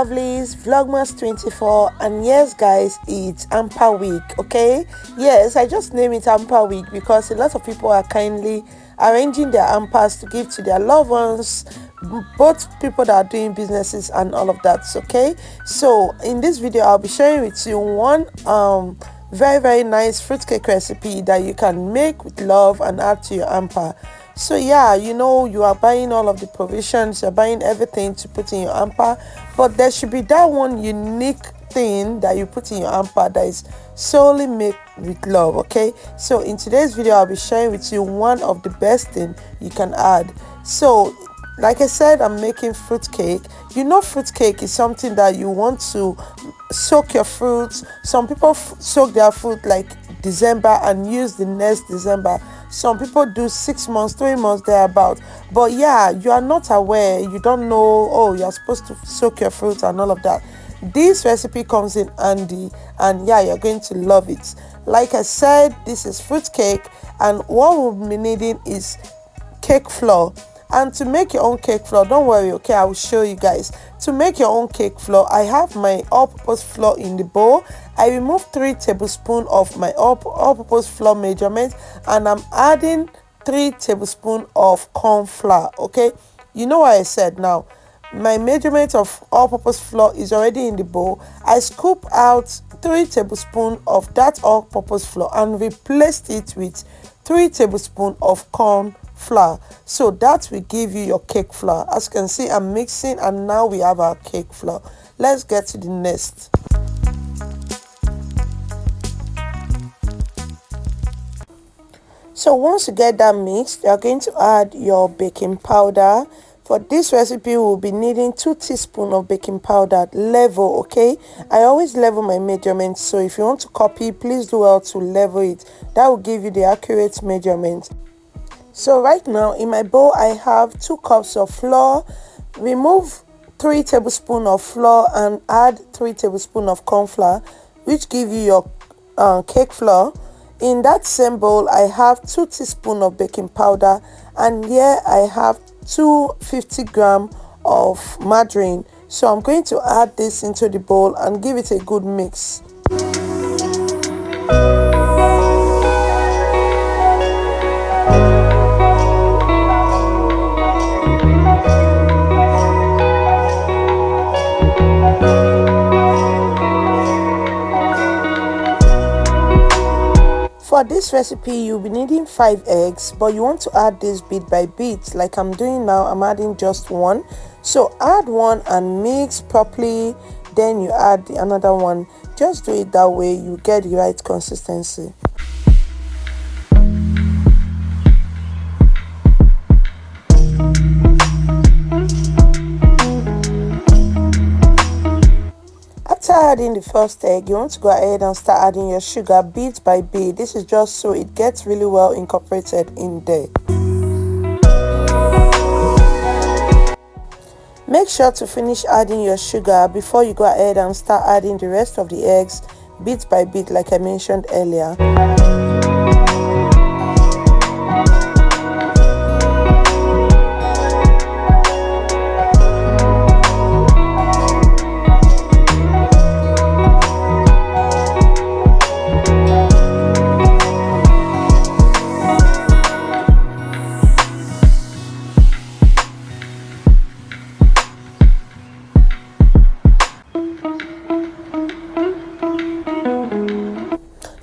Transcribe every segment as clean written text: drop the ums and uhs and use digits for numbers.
lovelies, Vlogmas 24, and yes guys, it's Amper week. Okay, yes, I just name it Amper week because a lot of people are kindly arranging their ampers to give to their loved ones, both people that are doing businesses and all of that. Okay, so in this video I'll be sharing with you one very nice fruitcake recipe that you can make with love and add to your amper. So yeah, you know, you are buying all of the provisions, you're buying everything to put in your amper, but there should be that one unique thing that you put in your amper that is solely made with love. Okay, so in today's video I'll be sharing with you one of the best thing you can add. So like I said, I'm making fruitcake. You know, fruitcake is something that you want to soak your fruits. Some people soak their fruit like December and use the next December. Some people do 6 months, 3 months, thereabout. But yeah, you are not aware, you don't know, oh, you're supposed to soak your fruits and all of that. This recipe comes in handy, and yeah, you're going to love it. Like I said, this is fruitcake, and what we'll be needing is cake flour. And to make your own cake flour, don't worry, okay, I will show you guys. To make your own cake flour, I have my all-purpose flour in the bowl. I remove 3 tablespoons of my all-purpose flour measurement, and I'm adding 3 tablespoons of corn flour. Okay, you know what I said. Now my measurement of all-purpose flour is already in the bowl. I scoop out 3 tablespoons of that all-purpose flour and replaced it with 3 tablespoons of corn flour, so that will give you your cake flour. As you can see, I'm mixing, and now we have our cake flour. Let's get to the next. So once you get that mixed, you're going to add your baking powder. For this recipe, we'll be needing 2 teaspoons of baking powder, level. Okay, I always level my measurements, so if you want to copy, please do well to level it. That will give you the accurate measurement. So right now in my bowl I have 2 cups of flour. Remove 3 tablespoons of flour and add 3 tablespoons of corn flour, which give you your cake flour. In that same bowl I have 2 teaspoons of baking powder, and here I have 250 grams of margarine. So I'm going to add this into the bowl and give it a good mix. For this recipe, you'll be needing 5 eggs, but you want to add this bit by bit. Like I'm doing now, I'm adding just 1. So add 1 and mix properly, then you add another 1. Just do it that way, you get the right consistency. After adding the first egg, you want to go ahead and start adding your sugar bit by bit. This is just so it gets really well incorporated in there. Make sure to finish adding your sugar before you go ahead and start adding the rest of the eggs bit by bit, like I mentioned earlier.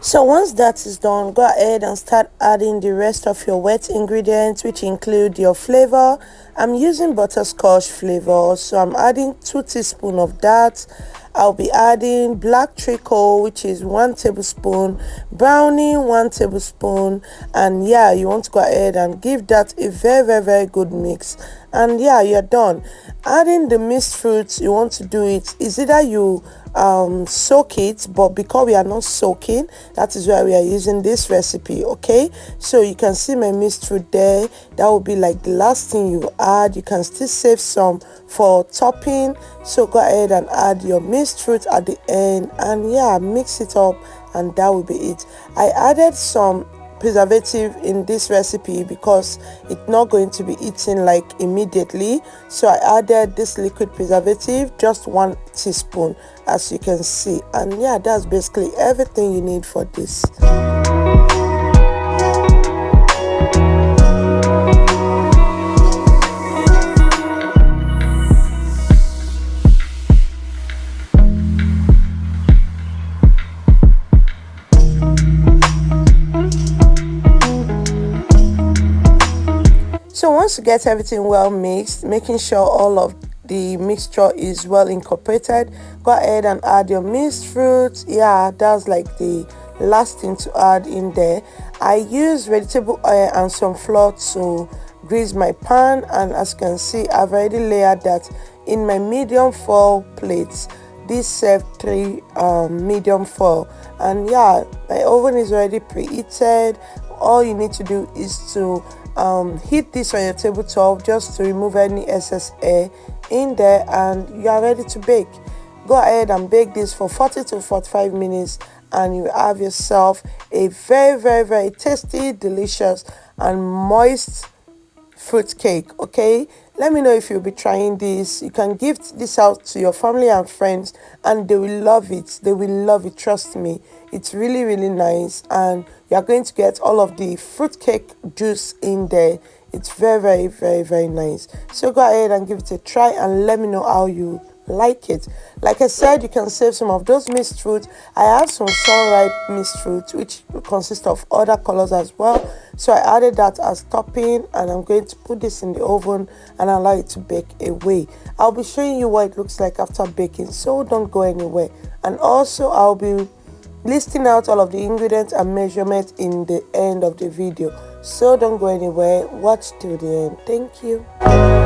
So once that is done, go ahead and start adding the rest of your wet ingredients, which include your flavor. I'm using butterscotch flavor, so I'm adding 2 teaspoons of that. I'll be adding black treacle, which is 1 tablespoon, brownie 1 tablespoon, and yeah, you want to go ahead and give that a very good mix. And yeah, you're done. Adding the mixed fruits, you want to do it is either you soak it, but because we are not soaking, that is why we are using this recipe. Okay, so you can see my mixed fruit there. That will be like the last thing you add. You can still save some for topping, so go ahead and add your mixed fruit at the end, and yeah, mix it up, and that will be it. I added some preservative in this recipe because it's not going to be eaten like immediately. So I added this liquid preservative, just 1 teaspoon, as you can see. And yeah, that's basically everything you need for this. So once you get everything well mixed, making sure all of the mixture is well incorporated, go ahead and add your minced fruit. Yeah, that's like the last thing to add in there. I use vegetable oil and some flour to grease my pan, and as you can see, I've already layered that in my medium foil plates. This served 3 medium foil, and yeah, my oven is already preheated. All you need to do is to heat this on your tabletop just to remove any excess air in there, and you are ready to bake. Go ahead and bake this for 40 to 45 minutes, and you have yourself a very tasty, delicious and moist fruit cake. Okay, let me know if you'll be trying this. You can gift this out to your family and friends, and they will love it. They will love it, trust me. It's really nice, and you are going to get all of the fruit cake juice in there. It's very nice. So go ahead and give it a try and let me know how you like it. Like I said, you can save some of those mixed fruit. I have some sun-ripe mixed fruit which consists of other colors as well, so I added that as topping, and I'm going to put this in the oven and allow it to bake away. I'll be showing you what it looks like after baking, so don't go anywhere. And also I'll be listing out all of the ingredients and measurements in the end of the video, so don't go anywhere. Watch till the end. Thank you.